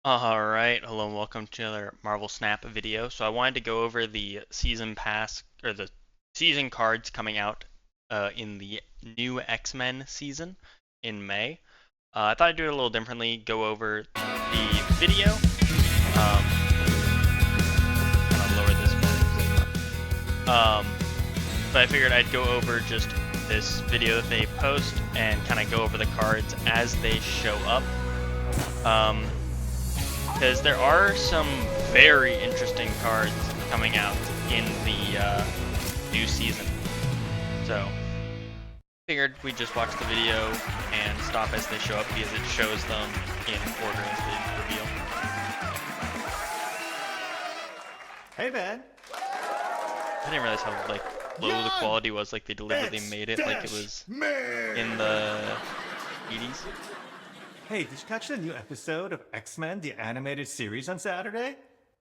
Alright, hello and welcome to another Marvel Snap video. So I wanted to go over the season pass, or the season cards coming out in the new X-Men season in May. I thought I'd do it a little differently, go over the video. I'll lower this one. But I figured I'd go over just this video that they post and kind of go over the cards as they show up. Because there are some very interesting cards coming out in the new season. So, figured we'd just watch the video and stop as they show up because it shows them in order as they reveal. Hey, man. I didn't realize how low the quality was. They deliberately made it like it was in the 80s. Hey, did you catch the new episode of X-Men, the animated series on Saturday?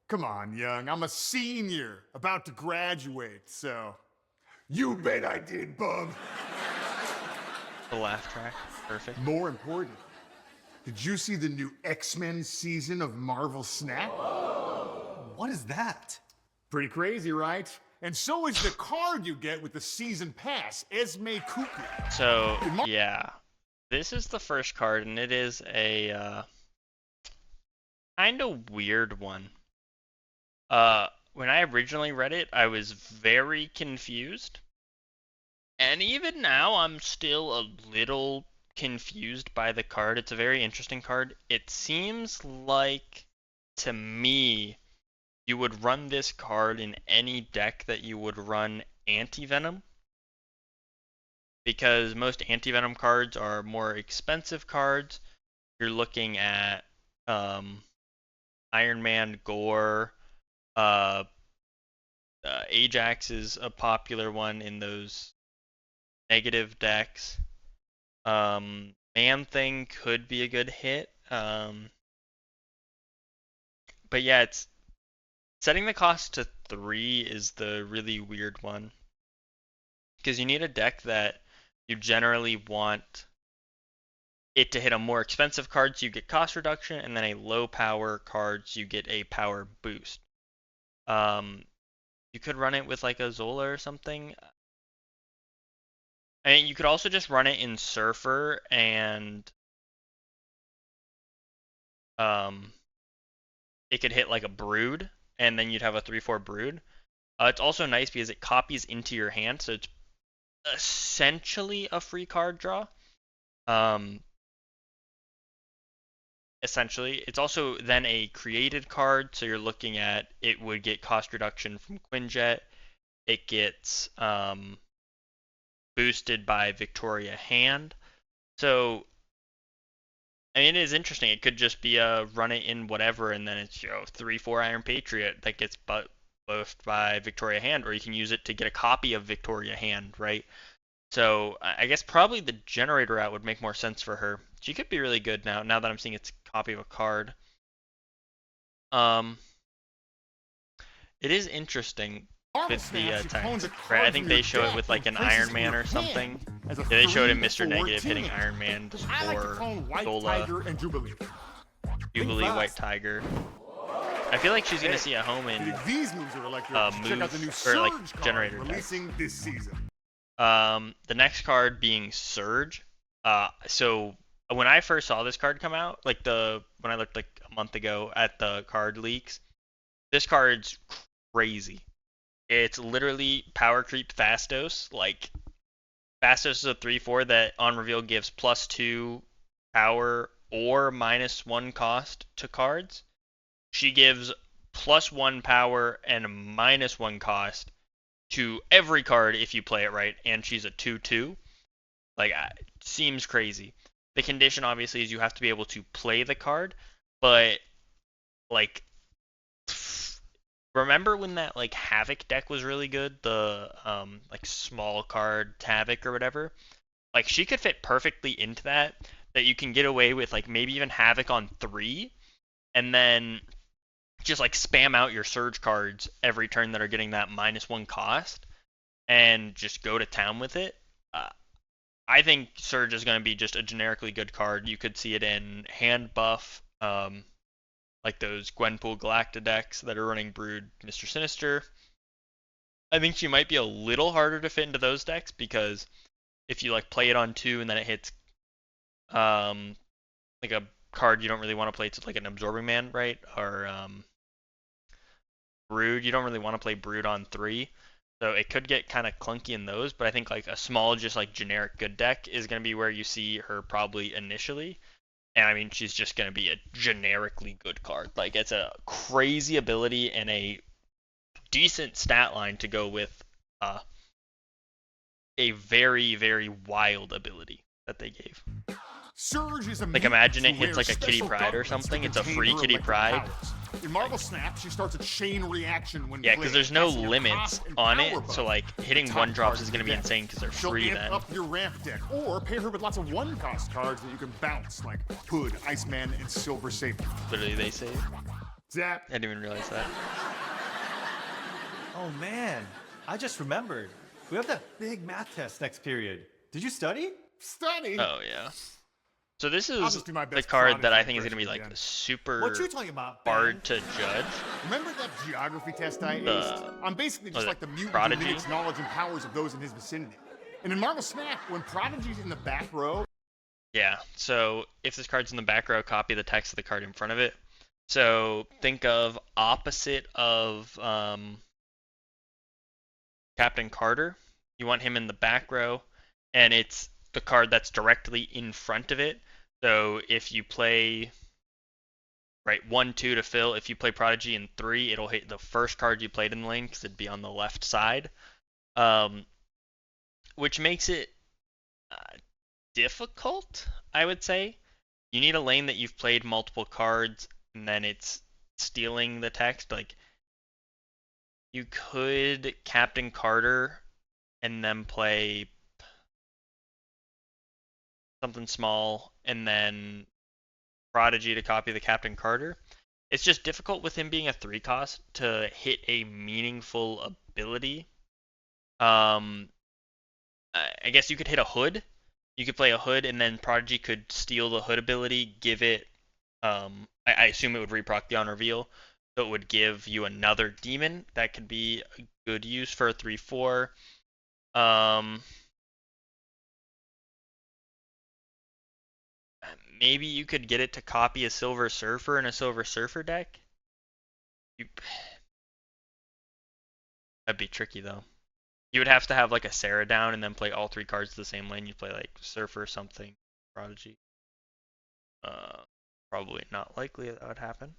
Come on, young. I'm a senior, about to graduate, so. You bet I did, bub. The laugh track, perfect. More important, did you see the new X-Men season of Marvel Snap? What is that? Pretty crazy, right? And so is the card you get with the season pass, Esme Cuckoo. So, yeah. This is the first card, and it is a kind of weird one. When I originally read it, I was very confused. And even now, I'm still a little confused by the card. It's a very interesting card. It seems like, to me, you would run this card in any deck that you would run Anti-Venom. Because most Anti-Venom cards are more expensive cards. You're looking at Iron Man, Gore, Ajax is a popular one in those negative decks. Man-Thing could be a good hit. But yeah, it's setting the cost to 3 is the really weird one. Because you need a deck that you generally want it to hit a more expensive card so you get cost reduction, and then a low power card so you get a power boost. You could run it with like a Zola or something. I mean, you could also just run it in Surfer and it could hit like a Brood, and then you'd have a 3/4 Brood. It's also nice because it copies into your hand, so it's essentially a free card draw. Essentially, it's also then a created card, so you're looking at it would get cost reduction from Quinjet. It gets boosted by Victoria Hand. So, I mean, it is interesting. It could just be a run it in whatever, and then it's 3/4 Iron Patriot that gets buffed by Victoria Hand, or you can use it to get a copy of Victoria Hand, right? So I guess probably the generator route would make more sense for her. She could be really good now that I'm seeing it's a copy of a card. It is interesting with the text. Right? I think they show it with like an Iron Man or something. Yeah, they showed him Mr. Negative hitting Iron Man or Zola, Jubilee, White Tiger. I feel like she's gonna see a home in These moves are electric. move Check out the new or like Surge card generator decks. releasing this season. The next card being Surge. So when I first saw this card come out, when I looked like a month ago at the card leaks, this card's crazy. It's literally power creep Phastos. Like Phastos is a 3/4 that on reveal gives +2 power or -1 cost to cards. She gives +1 power and -1 cost to every card if you play it right, and she's a 2/2. Like, seems crazy. The condition obviously is you have to be able to play the card, but like, remember when that like Havoc deck was really good, the like small card Havoc or whatever? Like, she could fit perfectly into that. That you can get away with like maybe even Havoc on 3, and then just like spam out your Surge cards every turn that are getting that -1 cost, and just go to town with it. I think Surge is going to be just a generically good card. You could see it in hand buff, like those Gwenpool Galacta decks that are running Brood Mr. Sinister. I think she might be a little harder to fit into those decks because if you like play it on 2 and then it hits like a card you don't really want to play, it's like an Absorbing Man, right? Or Brood, you don't really want to play Brood on 3. So it could get kind of clunky in those, but I think like a small, just like generic good deck is going to be where you see her probably initially. And I mean, she's just going to be a generically good card. Like it's a crazy ability and a decent stat line to go with a very, very wild ability that they gave. Surge is a Like imagine it hits like a Kitty Pryde or something. It's a free Kitty Pryde. In Marvel Snap, she starts a chain reaction when Yeah, because there's no limits on it, so like hitting top 1 drops card is gonna of be the deck. insane because they're She'll free amp then. up your ramp deck, or pair her with lots of 1-cost cards that you can bounce, like Hood, Iceman, and Silver Saber. Literally, they say. Zap. I didn't even realize that. Oh man, I just remembered. We have that big math test next period. Did you study? Study. Oh yeah. So this I'll is just do my the best card that I Prodigy think is gonna be impression like again. super What you talking about, Ben? hard to judge. Remember that geography test I The- aced? I'm basically just was like it the mutant Prodigy? who mimics knowledge and powers of those in his vicinity. And in Marvel Snap, when Prodigy's in the back row, Yeah, so if this card's in the back row, copy the text of the card in front of it. So think of opposite of Captain Carter. You want him in the back row, and it's the card that's directly in front of it. So if you play, right, 1, 2 to fill, if you play Prodigy in 3, it'll hit the first card you played in the lane because it'd be on the left side. Which makes it difficult, I would say. You need a lane that you've played multiple cards, and then it's stealing the text. Like, you could Captain Carter and then play something small, and then Prodigy to copy the Captain Carter. It's just difficult with him being a 3 cost to hit a meaningful ability. I guess you could hit a Hood. You could play a Hood, and then Prodigy could steal the Hood ability, give it. I assume it would reproc the on reveal, so it would give you another demon. That could be a good use for a 3/4. Maybe you could get it to copy a Silver Surfer in a Silver Surfer deck. That'd be tricky though. You would have to have like a Sarah down and then play all 3 cards the same lane. You play like Surfer something, Prodigy. Probably not likely that would happen.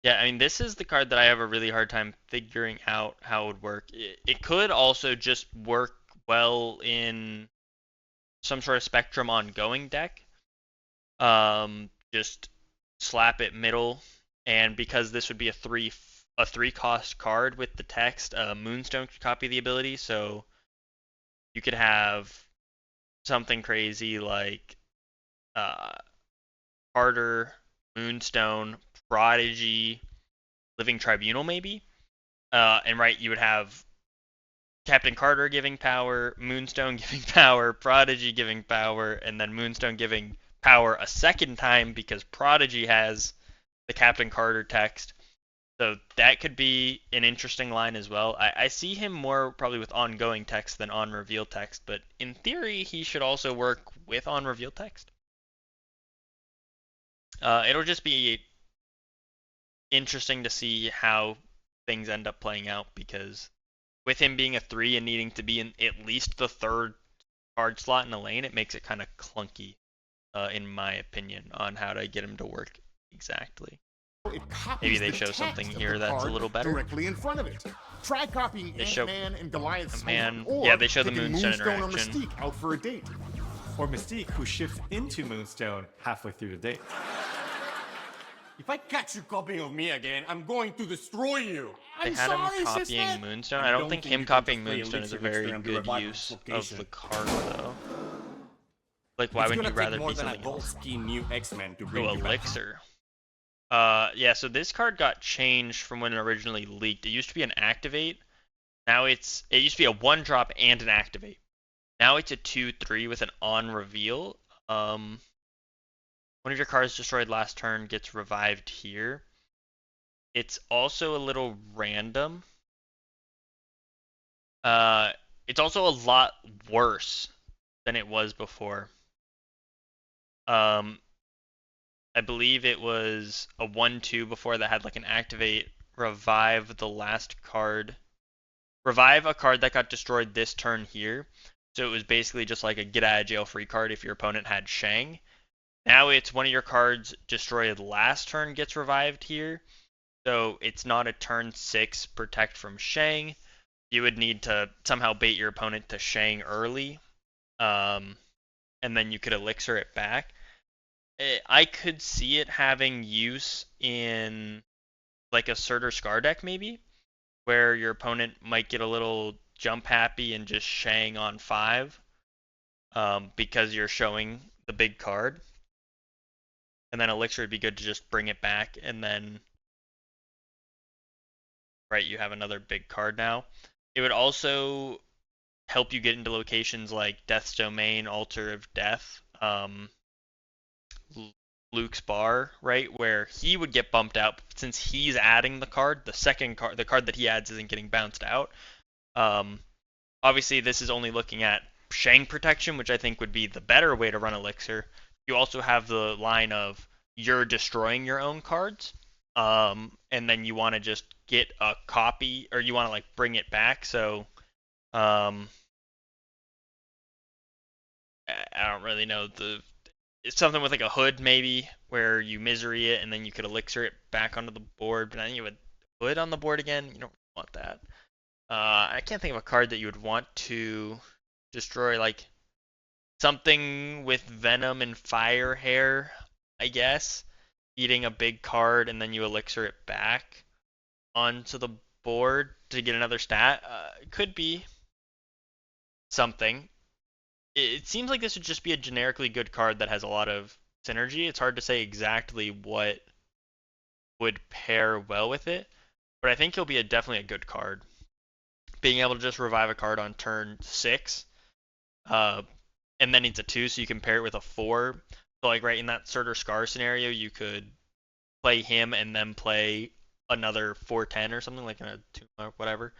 Yeah, I mean this is the card that I have a really hard time figuring out how it would work. It could also just work well in some sort of Spectrum ongoing deck. Just slap it middle, and because this would be a 3 cost card with the text, Moonstone could copy the ability, so you could have something crazy like Carter, Moonstone, Prodigy, Living Tribunal maybe. And right, you would have Captain Carter giving power, Moonstone giving power, Prodigy giving power, and then Moonstone giving power a second time because Prodigy has the Captain Carter text. So that could be an interesting line as well. I see him more probably with ongoing text than on reveal text, but in theory he should also work with on reveal text. It'll just be interesting to see how things end up playing out because with him being a 3 and needing to be in at least the 3rd card slot in the lane, it makes it kind of clunky, in my opinion, on how to get him to work exactly. it copies Maybe they the show text something of here the that's a card little better. directly in front of it. Try copying They show Ant-Man and Goliath's Man- sword, or yeah, they show the taking Moonstone Moonstone or interaction. Mystique out for a date. Or Mystique, who shifts into Moonstone halfway through the date. If I catch you copying of me again, I'm going to destroy you. They I'm had sorry, him copying sister. Moonstone. I I don't think think him you can copying just play Moonstone is a Elixir very Mixer and good revive use of location. the card, though. Like, why It's would gonna you take rather more be than a something else? Volsky new X-Men to bring Go you back. Elixir. Yeah, so this card got changed from when it originally leaked. It used to be an activate. Now it used to be a 1-drop and an activate. Now it's a 2/3 with an on reveal. One of your cards destroyed last turn gets revived here. It's also a little random. It's also a lot worse than it was before. I believe it was a 1/2 before that had like an activate, revive the last card. Revive a card that got destroyed this turn here. So it was basically just like a get out of jail free card if your opponent had Shang. Now it's one of your cards destroyed last turn gets revived here. So it's not a turn 6 protect from Shang. You would need to somehow bait your opponent to Shang early. And then you could elixir it back. I could see it having use in like a Surtur Scar deck maybe, where your opponent might get a little jump happy and just Shang on 5 because you're showing the big card. And then elixir would be good to just bring it back, and then right, you have another big card now. It would also help you get into locations like Death's Domain, Altar of Death, Luke's Bar, right, where he would get bumped out since he's adding the card. The second card, the card that he adds, isn't getting bounced out. Obviously, this is only looking at Shang protection, which I think would be the better way to run elixir. You also have the line of you're destroying your own cards, and then you want to just get a copy, or you want to like bring it back. So, I don't really know it's something with like a hood maybe where you misery it and then you could elixir it back onto the board, but then you would hood on the board again. You don't want that. I can't think of a card that you would want to destroy, like something with Venom and Fire Hair, I guess. Eating a big card and then you elixir it back onto the board to get another stat. It could be something. It seems like this would just be a generically good card that has a lot of synergy. It's hard to say exactly what would pair well with it, but I think he'll be definitely a good card. Being able to just revive a card on turn 6, and then it's a 2, so you can pair it with a 4. So like right in that Surtur Scar scenario, you could play him and then play another 4/10 or something like a 2 or whatever.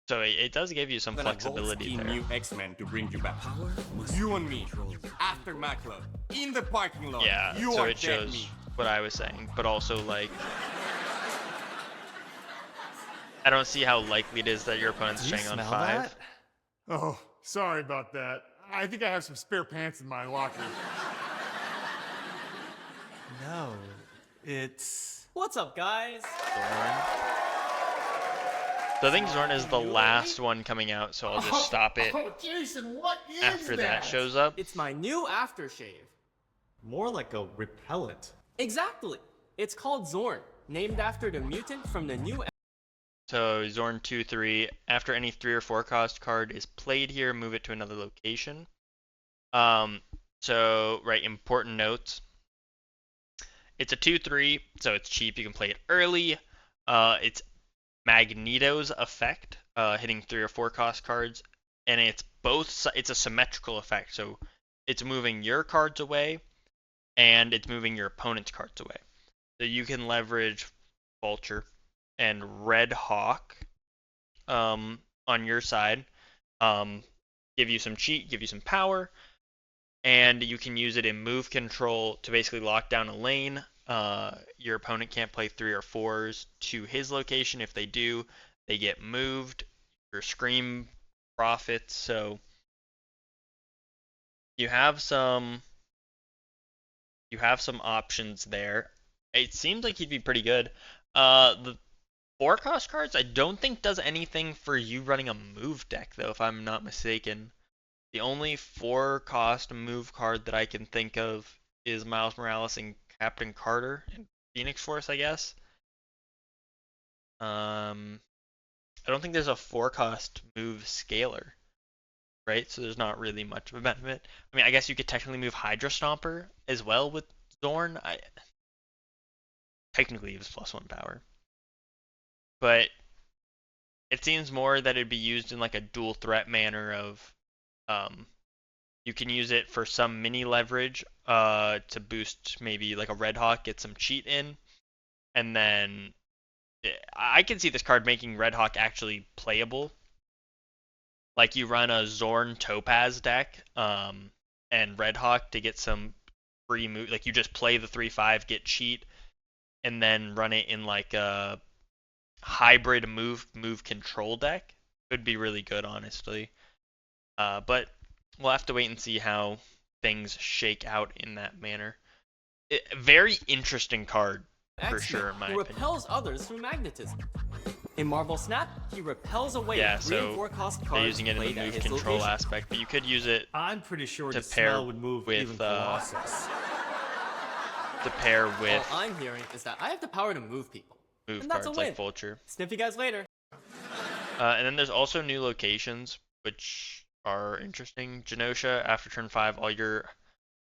So it does give you some flexibility there. New X-Men to bring you back. You and me, after Mac Club, in the parking lot. Yeah, you so are it shows dead meat. what I was saying, but also like I don't see how likely it is that your opponent's Do you Shang on smell 5. that? Oh, sorry about that. I think I have some spare pants in my locker. No, it's... What's up, guys? Zorn. So I think Zorn is the last one coming out, so I'll just stop it Oh, Jason, what is after that that shows up. It's my new aftershave. more like a repellent. Exactly. It's called Zorn, named after the mutant from the new. So Zorn 2/3. After any 3 or 4 cost card is played here, move it to another location. So right, important notes. It's a 2/3, so it's cheap. You can play it early. It's Magneto's effect, hitting 3 or 4 cost cards, and it's a symmetrical effect. So it's moving your cards away, and it's moving your opponent's cards away. So you can leverage Vulture and Red Hawk on your side, give you some cheat, give you some power, and you can use it in move control to basically lock down a lane. Your opponent can't play 3 or 4s to his location. If they do, they get moved. Your Scream profits. So you have some options there. It seems like he'd be pretty good. The 4 cost cards I don't think does anything for you running a move deck though, if I'm not mistaken. The only 4 cost move card that I can think of is Miles Morales and Captain Carter and Phoenix Force, I guess. I don't think there's a 4 cost move scaler, right? So there's not really much of a benefit. I mean, I guess you could technically move Hydra Stomper as well with Zorn. Technically, it was +1 power. But it seems more that it'd be used in like a dual threat manner of You can use it for some mini leverage to boost maybe like a Red Hawk, get some cheat in, and then I can see this card making Red Hawk actually playable. Like you run a Zorn Topaz deck and Red Hawk to get some free move. Like you just play the 3/5, get cheat, and then run it in like a hybrid move control deck. Could be really good, honestly. But we'll have to wait and see how things shake out in that manner. Very interesting card for X-Men, sure, in my who opinion. repels others through magnetism. In Marble Snap, he repels away Yeah, 3 and so 4 cost they're cards using it in the played at move his control location. aspect, but you could use it I'm pretty sure To the pair smell would move with, even Colossus. to pair with All I'm hearing is that I have the power to move people. move and that's cards a win. like Vulture. Sniff you guys later. And then there's also new locations, which are interesting. Genosha, after turn 5, all your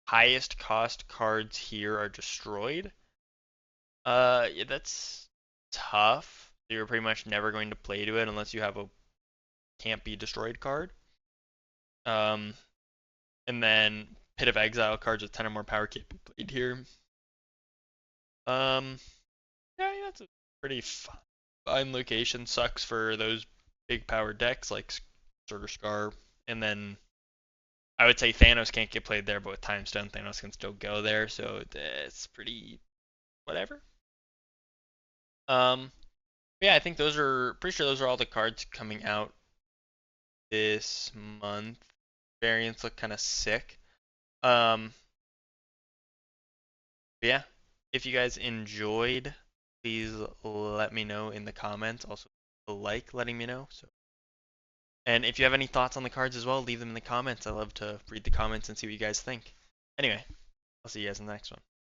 highest cost cards here are destroyed. Yeah, that's tough. You're pretty much never going to play to it unless you have a can't be destroyed card. And then Pit of Exile cards with 10 or more power can't be played here. Yeah, that's a pretty fine location. Sucks for those big power decks like Surtur Scar, and then I would say Thanos can't get played there, but with Time Stone, Thanos can still go there, so it's pretty whatever. Yeah, I think those are pretty sure those are all the cards coming out this month. Variants look kind of sick. But yeah, if you guys enjoyed, please let me know in the comments. Also, letting me know. So, and if you have any thoughts on the cards as well, leave them in the comments. I love to read the comments and see what you guys think. Anyway, I'll see you guys in the next one.